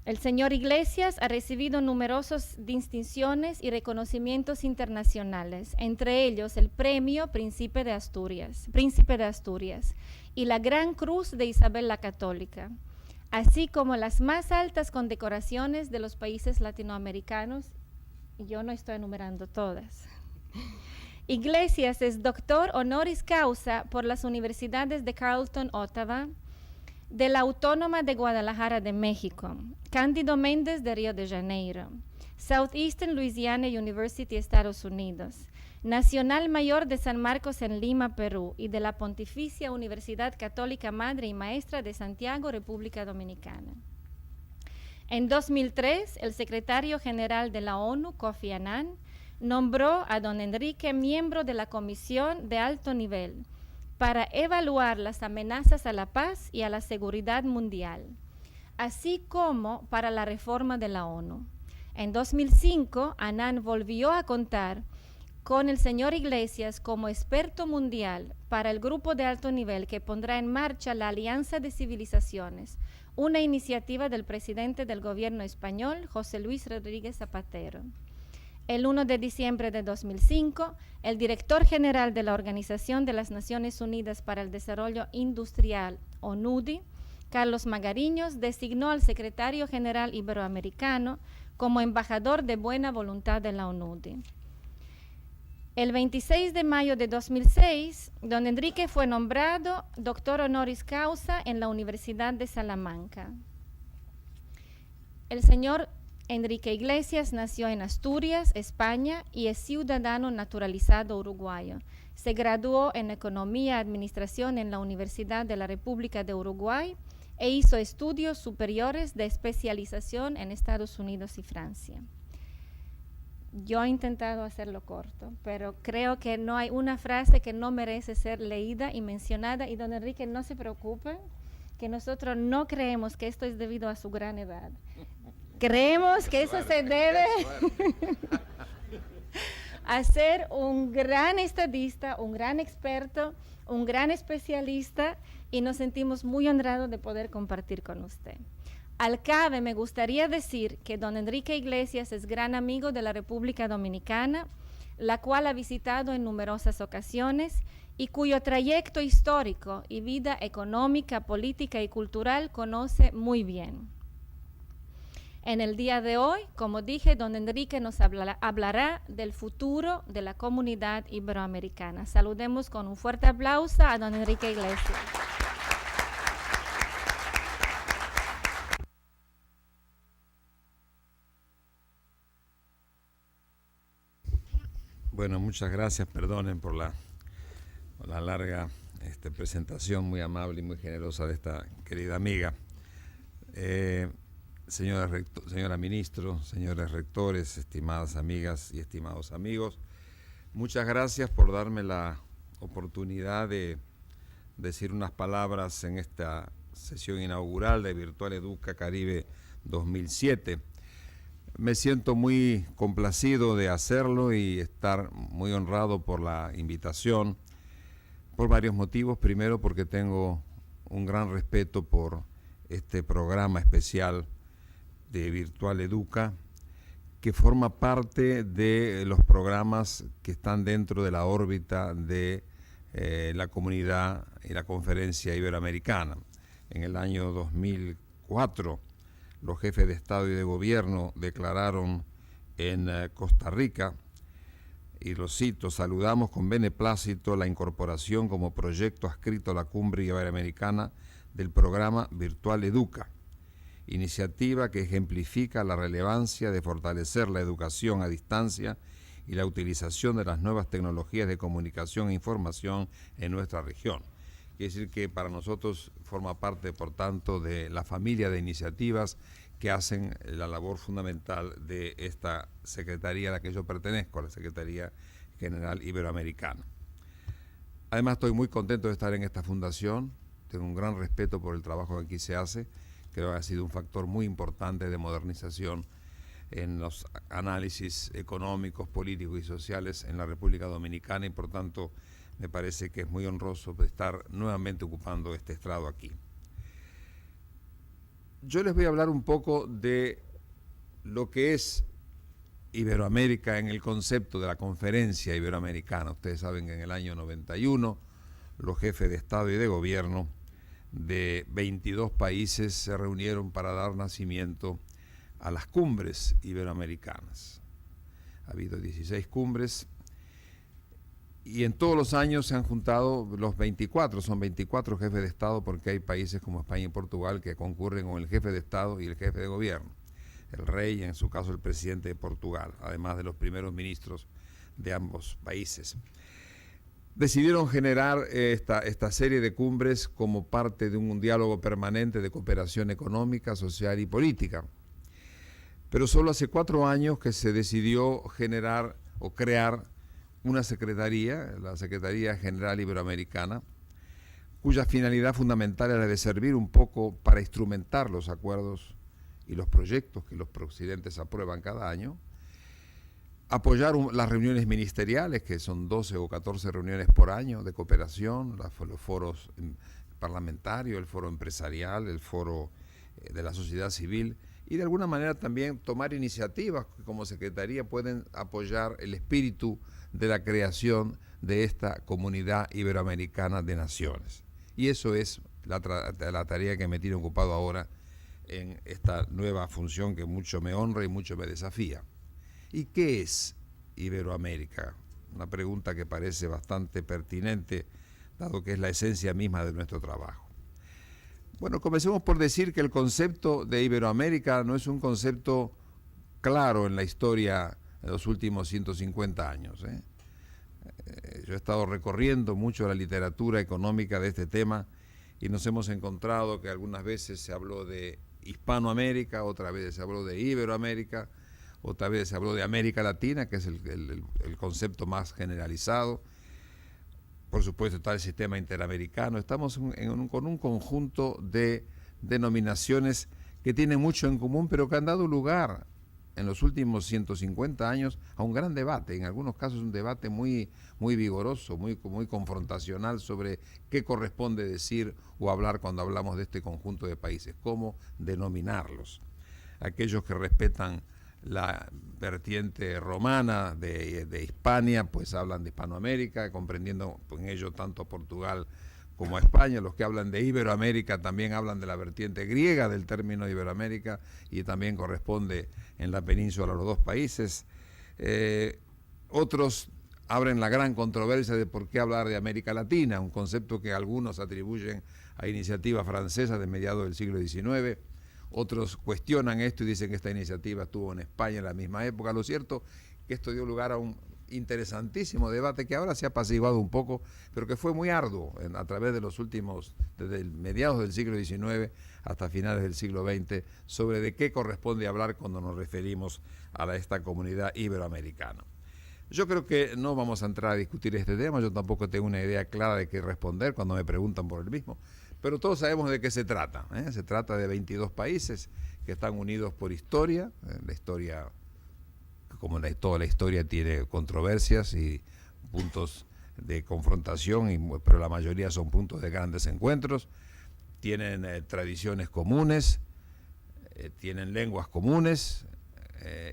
El señor Iglesias ha recibido numerosas distinciones y reconocimientos internacionales, entre ellos el Premio Príncipe de Asturias y la Gran Cruz de Isabel la Católica, así como las más altas condecoraciones de los países latinoamericanos. Yo no estoy enumerando todas. Iglesias es doctor honoris causa por las universidades de Carleton, Ottawa, de la Autónoma de Guadalajara de México, Cándido Méndez de Río de Janeiro, Southeastern Louisiana University, Estados Unidos, Nacional Mayor de San Marcos en Lima, Perú, y de la Pontificia Universidad Católica Madre y Maestra de Santiago, República Dominicana. En 2003, el secretario general de la ONU, Kofi Annan, nombró a don Enrique miembro de la Comisión de Alto Nivel para evaluar las amenazas a la paz y a la seguridad mundial, así como para la reforma de la ONU. En 2005, Annan volvió a contar con el señor Iglesias como experto mundial para el grupo de alto nivel que pondrá en marcha la Alianza de Civilizaciones, una iniciativa del presidente del gobierno español, José Luis Rodríguez Zapatero. El 1 de diciembre de 2005, el director general de la Organización de las Naciones Unidas para el Desarrollo Industrial, ONUDI, Carlos Magariños, designó al secretario general iberoamericano como embajador de buena voluntad de la ONUDI. El 26 de mayo de 2006, don Enrique fue nombrado doctor honoris causa en la Universidad de Salamanca. El señor Enrique Iglesias nació en Asturias, España, y es ciudadano naturalizado uruguayo. Se graduó en Economía y Administración en la Universidad de la República de Uruguay e hizo estudios superiores de especialización en Estados Unidos y Francia. Yo he intentado hacerlo corto, pero creo que no hay una frase que no merece ser leída y mencionada, y don Enrique, no se preocupe, que nosotros no creemos que esto es debido a su gran edad. Creemos que eso se debe a ser un gran estadista, un gran experto, un gran especialista, y nos sentimos muy honrados de poder compartir con usted. Al cabe, me gustaría decir que don Enrique Iglesias es gran amigo de la República Dominicana, la cual ha visitado en numerosas ocasiones y cuyo trayecto histórico y vida económica, política y cultural conoce muy bien. En el día de hoy, como dije, don Enrique nos hablará del futuro de la comunidad iberoamericana. Saludemos con un fuerte aplauso a don Enrique Iglesias. Bueno, muchas gracias, perdonen por la larga presentación muy amable y muy generosa de esta querida amiga. Señora ministro, señores rectores, estimadas amigas y estimados amigos, muchas gracias por darme la oportunidad de decir unas palabras en esta sesión inaugural de Virtual Educa Caribe 2007. Me siento muy complacido de hacerlo y estar muy honrado por la invitación, por varios motivos. Primero, porque tengo un gran respeto por este programa especial de Virtual Educa, que forma parte de los programas que están dentro de la órbita de la comunidad y la conferencia iberoamericana. En el año 2004, los jefes de Estado y de Gobierno declararon en Costa Rica, y lo cito: saludamos con beneplácito la incorporación como proyecto adscrito a la Cumbre Iberoamericana del programa Virtual Educa, iniciativa que ejemplifica la relevancia de fortalecer la educación a distancia y la utilización de las nuevas tecnologías de comunicación e información en nuestra región. Quiere decir que para nosotros forma parte, por tanto, de la familia de iniciativas que hacen la labor fundamental de esta secretaría a la que yo pertenezco, la Secretaría General Iberoamericana. Además, estoy muy contento de estar en esta fundación, tengo un gran respeto por el trabajo que aquí se hace, creo que ha sido un factor muy importante de modernización en los análisis económicos, políticos y sociales en la República Dominicana, y por tanto me parece que es muy honroso estar nuevamente ocupando este estrado aquí. yo les voy a hablar un poco de lo que es Iberoamérica en el concepto de la Conferencia Iberoamericana. Ustedes saben que en el año 91 los jefes de Estado y de Gobierno de 22 países se reunieron para dar nacimiento a las cumbres iberoamericanas. Ha habido 16 cumbres y en todos los años se han juntado los 24, son 24 jefes de Estado, porque hay países como España y Portugal que concurren con el jefe de Estado y el jefe de Gobierno, el rey y en su caso el presidente de Portugal, además de los primeros ministros de ambos países. Decidieron generar esta serie de cumbres como parte de un diálogo permanente de cooperación económica, social y política. Pero solo hace 4 años que se decidió generar o crear una secretaría, la Secretaría General Iberoamericana, cuya finalidad fundamental era de servir un poco para instrumentar los acuerdos y los proyectos que los presidentes aprueban cada año, apoyar las reuniones ministeriales, que son 12 o 14 reuniones por año de cooperación, los foros parlamentarios, el foro empresarial, el foro de la sociedad civil, y de alguna manera también tomar iniciativas que como Secretaría pueden apoyar el espíritu de la creación de esta comunidad iberoamericana de naciones. Y eso es la tarea que me tiene ocupado ahora en esta nueva función que mucho me honra y mucho me desafía. ¿Y qué es Iberoamérica? Una pregunta que parece bastante pertinente, dado que es la esencia misma de nuestro trabajo. Bueno, comencemos por decir que el concepto de Iberoamérica no es un concepto claro en la historia de los últimos 150 años. Yo he estado recorriendo mucho la literatura económica de este tema y nos hemos encontrado que algunas veces se habló de Hispanoamérica, otras veces se habló de Iberoamérica, otra vez se habló de América Latina, que es el concepto más generalizado. Por supuesto está el sistema interamericano. Estamos con un conjunto de denominaciones que tienen mucho en común, pero que han dado lugar en los últimos 150 años a un gran debate, en algunos casos un debate muy vigoroso, muy confrontacional sobre qué corresponde decir o hablar cuando hablamos de este conjunto de países, cómo denominarlos. Aquellos que respetan la vertiente romana de Hispania, pues hablan de Hispanoamérica, comprendiendo en ello tanto a Portugal como a España. Los que hablan de Iberoamérica también hablan de la vertiente griega del término Iberoamérica y también corresponde en la península a los dos países. Otros abren la gran controversia de por qué hablar de América Latina, un concepto que algunos atribuyen a iniciativa francesa de mediados del siglo XIX. Otros cuestionan esto y dicen que esta iniciativa estuvo en España en la misma época. Lo cierto es que esto dio lugar a un interesantísimo debate que ahora se ha apaciguado un poco, pero que fue muy arduo a través de los últimos, desde mediados del siglo XIX hasta finales del siglo XX, sobre de qué corresponde hablar cuando nos referimos a esta comunidad iberoamericana. Yo creo que no vamos a entrar a discutir este tema, yo tampoco tengo una idea clara de qué responder cuando me preguntan por el mismo. Pero todos sabemos de qué se trata. Se trata de 22 países que están unidos por historia. La historia, como toda la historia, tiene controversias y puntos de confrontación, pero la mayoría son puntos de grandes encuentros. Tienen tradiciones comunes, tienen lenguas comunes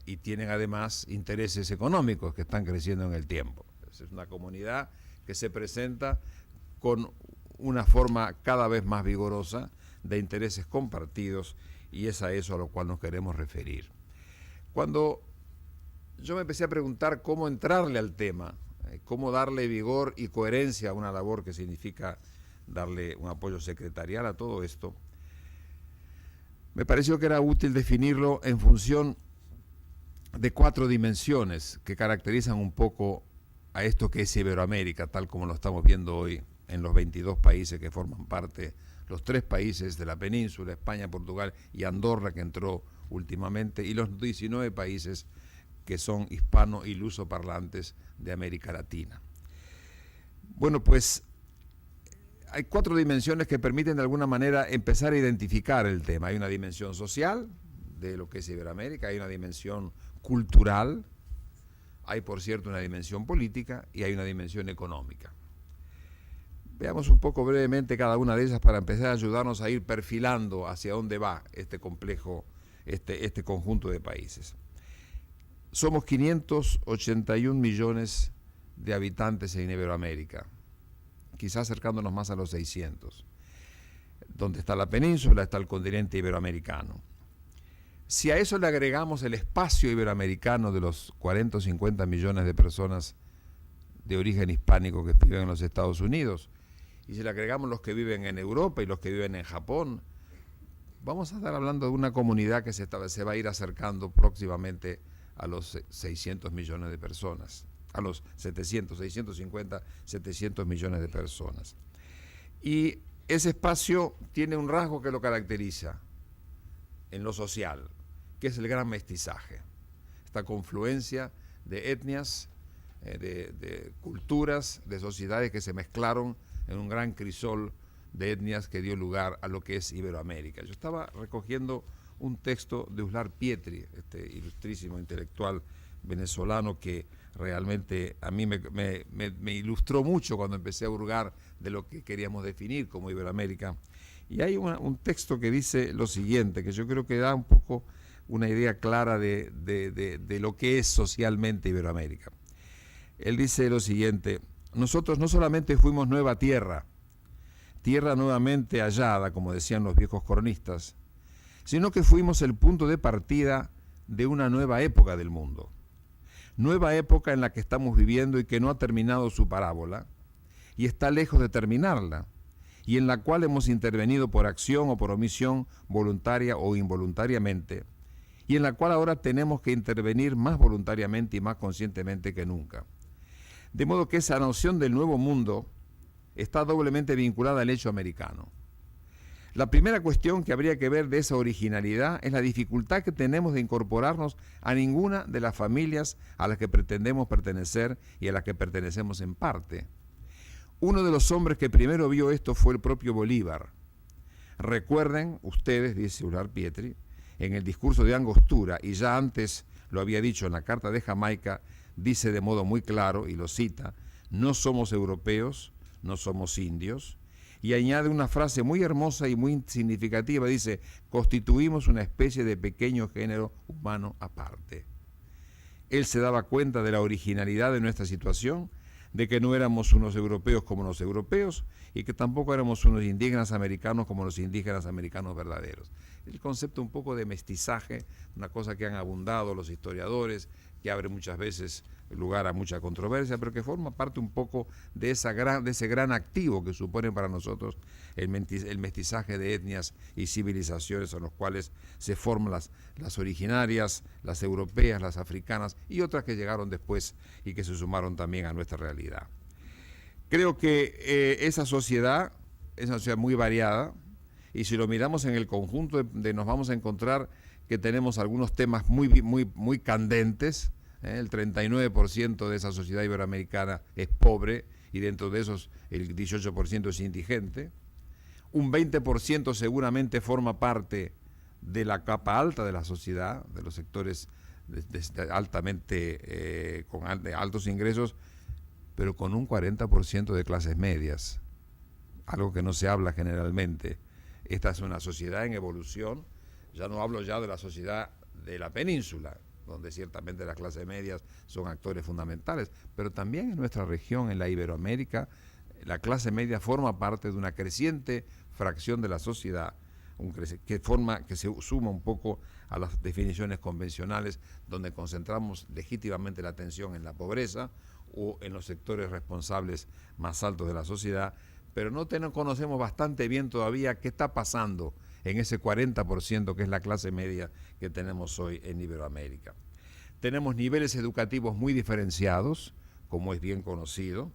y tienen además intereses económicos que están creciendo en el tiempo. Es una comunidad que se presenta con una forma cada vez más vigorosa de intereses compartidos y es a eso a lo cual nos queremos referir. Cuando yo me empecé a preguntar cómo entrarle al tema, cómo darle vigor y coherencia a una labor que significa darle un apoyo secretarial a todo esto, me pareció que era útil definirlo en función de 4 dimensiones que caracterizan un poco a esto que es Iberoamérica, tal como lo estamos viendo hoy en los 22 países que forman parte, los 3 países de la península, España, Portugal y Andorra, que entró últimamente, y los 19 países que son hispano y lusoparlantes de América Latina. Bueno, pues hay 4 dimensiones que permiten de alguna manera empezar a identificar el tema. Hay una dimensión social de lo que es Iberoamérica, hay una dimensión cultural, hay por cierto una dimensión política y hay una dimensión económica. Veamos un poco brevemente cada una de ellas para empezar a ayudarnos a ir perfilando hacia dónde va este complejo, este conjunto de países. Somos 581 millones de habitantes en Iberoamérica, quizás acercándonos más a los 600. Donde está la península, está el continente iberoamericano. Si a eso le agregamos el espacio iberoamericano de los 40 o 50 millones de personas de origen hispánico que viven en los Estados Unidos, y si le agregamos los que viven en Europa y los que viven en Japón, vamos a estar hablando de una comunidad que se va a ir acercando próximamente a los 600 millones de personas, a los 650, 700 millones de personas. Y ese espacio tiene un rasgo que lo caracteriza en lo social, que es el gran mestizaje, esta confluencia de etnias, de culturas, de sociedades que se mezclaron en un gran crisol de etnias que dio lugar a lo que es Iberoamérica. Yo estaba recogiendo un texto de Uslar Pietri, este ilustrísimo intelectual venezolano que realmente a mí me ilustró mucho cuando empecé a hurgar de lo que queríamos definir como Iberoamérica. Y hay un texto que dice lo siguiente, que yo creo que da un poco una idea clara de lo que es socialmente Iberoamérica. Él dice lo siguiente: nosotros no solamente fuimos nueva tierra, tierra nuevamente hallada, como decían los viejos cronistas, sino que fuimos el punto de partida de una nueva época del mundo. Nueva época en la que estamos viviendo y que no ha terminado su parábola, y está lejos de terminarla, y en la cual hemos intervenido por acción o por omisión, voluntaria o involuntariamente, y en la cual ahora tenemos que intervenir más voluntariamente y más conscientemente que nunca. De modo que esa noción del nuevo mundo está doblemente vinculada al hecho americano. La primera cuestión que habría que ver de esa originalidad es la dificultad que tenemos de incorporarnos a ninguna de las familias a las que pretendemos pertenecer y a las que pertenecemos en parte. Uno de los hombres que primero vio esto fue el propio Bolívar. Recuerden ustedes, dice Uslar Pietri, en el discurso de Angostura, y ya antes lo había dicho en la Carta de Jamaica, dice de modo muy claro, y lo cita: no somos europeos, no somos indios, y añade una frase muy hermosa y muy significativa, dice: constituimos una especie de pequeño género humano aparte. Él se daba cuenta de la originalidad de nuestra situación, de que no éramos unos europeos como los europeos y que tampoco éramos unos indígenas americanos como los indígenas americanos verdaderos. El concepto un poco de mestizaje, una cosa que han abundado los historiadores, que abre muchas veces lugar a mucha controversia, pero que forma parte un poco de ese gran activo que supone para nosotros el mestizaje de etnias y civilizaciones en los cuales se forman las originarias, las europeas, las africanas y otras que llegaron después y que se sumaron también a nuestra realidad. Creo que esa sociedad es una sociedad muy variada, y si lo miramos en el conjunto nos vamos a encontrar que tenemos algunos temas muy candentes. El 39% de esa sociedad iberoamericana es pobre, y dentro de esos el 18% es indigente. Un 20% seguramente forma parte de la capa alta de la sociedad, de los sectores altamente con altos ingresos, pero con un 40% de clases medias, algo que no se habla generalmente. Esta es una sociedad en evolución. Ya no hablo ya de la sociedad de la península, donde ciertamente las clases medias son actores fundamentales, pero también en nuestra región, en la Iberoamérica, la clase media forma parte de una creciente fracción de la sociedad, que se suma un poco a las definiciones convencionales, donde concentramos legítimamente la atención en la pobreza o en los sectores responsables más altos de la sociedad, pero no conocemos bastante bien todavía qué está pasando en ese 40% que es la clase media que tenemos hoy en Iberoamérica. Tenemos niveles educativos muy diferenciados, como es bien conocido,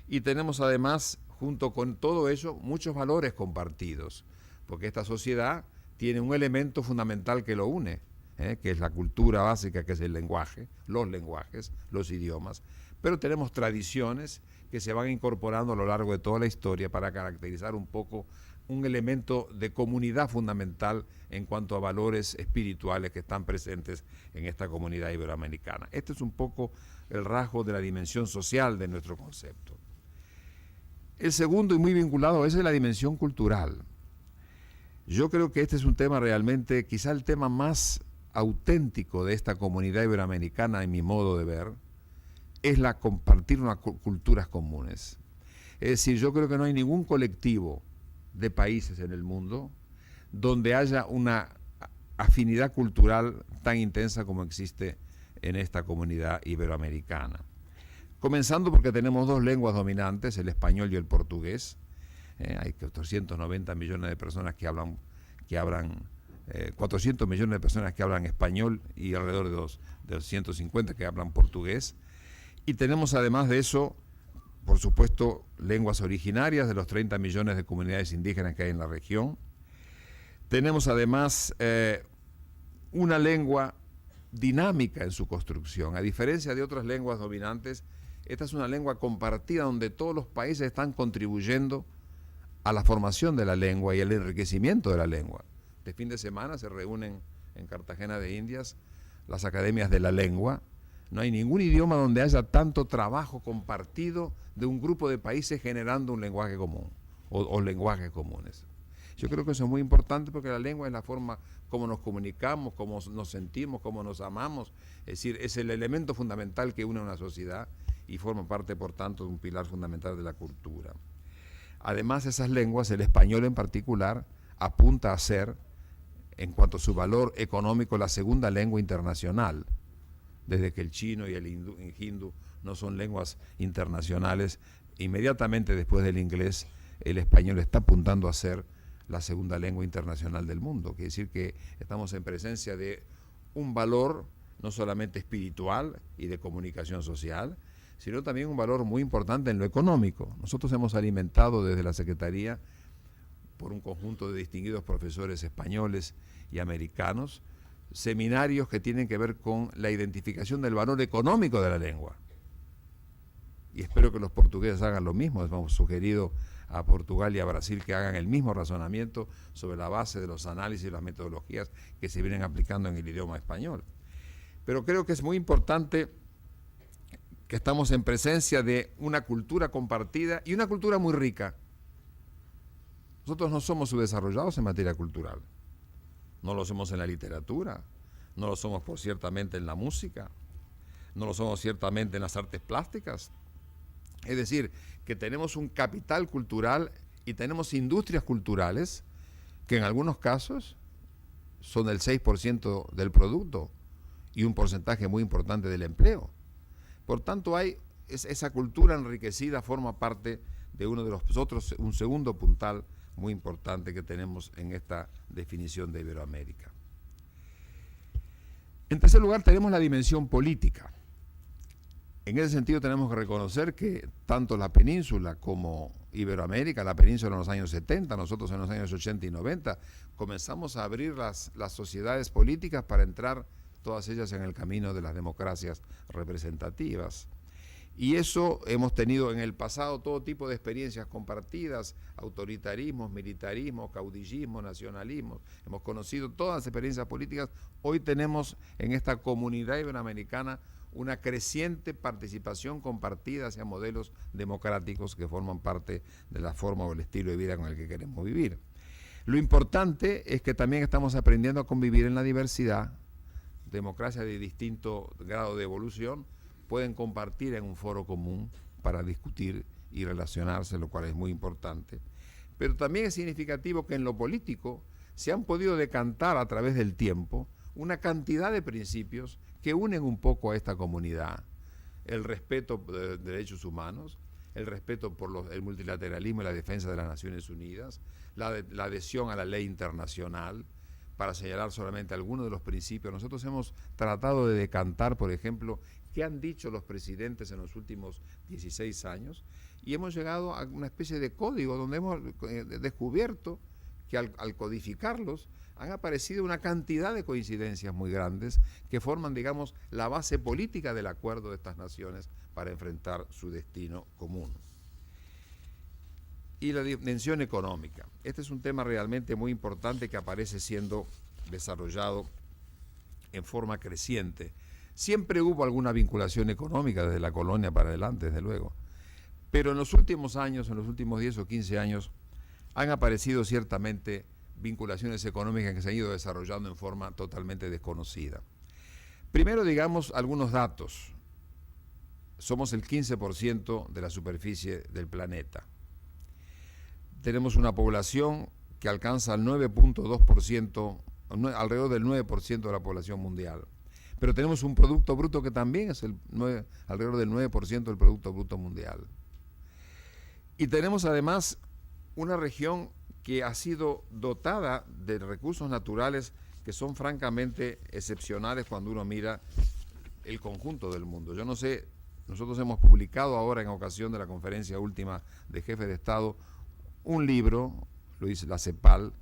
y tenemos además, junto con todo ello, muchos valores compartidos, porque esta sociedad tiene un elemento fundamental que lo une, que es la cultura básica, que es el lenguaje, los lenguajes, los idiomas, pero tenemos tradiciones que se van incorporando a lo largo de toda la historia para caracterizar un poco un elemento de comunidad fundamental en cuanto a valores espirituales que están presentes en esta comunidad iberoamericana. Este es un poco el rasgo de la dimensión social de nuestro concepto. El segundo, y muy vinculado a eso, es la dimensión cultural. Yo creo que este es un tema realmente, quizá el tema más auténtico de esta comunidad iberoamericana, en mi modo de ver, es la compartir unas culturas comunes. Es decir, yo creo que no hay ningún colectivo de países en el mundo donde haya una afinidad cultural tan intensa como existe en esta comunidad iberoamericana. Comenzando porque tenemos dos lenguas dominantes, el español y el portugués. Hay 490 millones de personas que hablan 400 millones de personas que hablan español y alrededor de 250 que hablan portugués. Y tenemos además de eso, por supuesto, lenguas originarias de los 30 millones de comunidades indígenas que hay en la región. Tenemos además una lengua dinámica en su construcción. A diferencia de otras lenguas dominantes, esta es una lengua compartida donde todos los países están contribuyendo a la formación de la lengua y el enriquecimiento de la lengua. De fin de semana se reúnen en Cartagena de Indias las academias de la lengua. No hay ningún idioma donde haya tanto trabajo compartido de un grupo de países generando un lenguaje común o lenguajes comunes. Yo creo que eso es muy importante porque la lengua es la forma como nos comunicamos, cómo nos sentimos, cómo nos amamos. Es decir, es el elemento fundamental que une a una sociedad y forma parte, por tanto, de un pilar fundamental de la cultura. Además, esas lenguas, el español en particular, apunta a ser, en cuanto a su valor económico, la segunda lengua internacional. Desde que el chino y el hindú no son lenguas internacionales, inmediatamente después del inglés, el español está apuntando a ser la segunda lengua internacional del mundo. Quiere decir que estamos en presencia de un valor no solamente espiritual y de comunicación social, sino también un valor muy importante en lo económico. Nosotros hemos alimentado desde la Secretaría, por un conjunto de distinguidos profesores españoles y americanos, seminarios que tienen que ver con la identificación del valor económico de la lengua. Y espero que los portugueses hagan lo mismo. Hemos sugerido a Portugal y a Brasil que hagan el mismo razonamiento sobre la base de los análisis y las metodologías que se vienen aplicando en el idioma español. Pero creo que es muy importante que estamos en presencia de una cultura compartida y una cultura muy rica. Nosotros no somos subdesarrollados en materia cultural. No lo somos en la literatura, no lo somos ciertamente en la música, no lo somos ciertamente en las artes plásticas. Es decir, que tenemos un capital cultural y tenemos industrias culturales que en algunos casos son el 6% del producto y un porcentaje muy importante del empleo. Por tanto, esa cultura enriquecida forma parte de uno de los otros, un segundo puntal muy importante que tenemos en esta definición de Iberoamérica. En tercer lugar, tenemos la dimensión política. En ese sentido tenemos que reconocer que tanto la península como Iberoamérica, la península en los años 70, nosotros en los años 80 y 90, comenzamos a abrir las sociedades políticas para entrar todas ellas en el camino de las democracias representativas. Y eso hemos tenido en el pasado todo tipo de experiencias compartidas, autoritarismos, militarismo, caudillismo, nacionalismo. Hemos conocido todas las experiencias políticas. Hoy tenemos en esta comunidad iberoamericana una creciente participación compartida hacia modelos democráticos que forman parte de la forma o el estilo de vida con el que queremos vivir. Lo importante es que también estamos aprendiendo a convivir en la diversidad. Democracias de distinto grado de evolución pueden compartir en un foro común para discutir y relacionarse, lo cual es muy importante. Pero también es significativo que en lo político se han podido decantar a través del tiempo una cantidad de principios que unen un poco a esta comunidad. El respeto de derechos humanos, el respeto por el multilateralismo y la defensa de las Naciones Unidas, la adhesión a la ley internacional, para señalar solamente algunos de los principios. Nosotros hemos tratado de decantar, por ejemplo, qué han dicho los presidentes en los últimos 16 años y hemos llegado a una especie de código donde hemos descubierto que al codificarlos han aparecido una cantidad de coincidencias muy grandes que forman, digamos, la base política del acuerdo de estas naciones para enfrentar su destino común. Y la dimensión económica. Este es un tema realmente muy importante que aparece siendo desarrollado en forma creciente. Siempre hubo alguna vinculación económica desde la colonia para adelante, desde luego. Pero en los últimos años, en los últimos 10 o 15 años, han aparecido ciertamente vinculaciones económicas que se han ido desarrollando en forma totalmente desconocida. Primero, digamos algunos datos. Somos el 15% de la superficie del planeta. Tenemos una población que alcanza el 9.2%, alrededor del 9% de la población mundial. Pero tenemos un Producto Bruto que también es alrededor del 9% del Producto Bruto mundial. Y tenemos además una región que ha sido dotada de recursos naturales que son francamente excepcionales cuando uno mira el conjunto del mundo. Yo no sé, nosotros hemos publicado ahora en ocasión de la conferencia última de Jefes de Estado un libro, lo dice la CEPAL,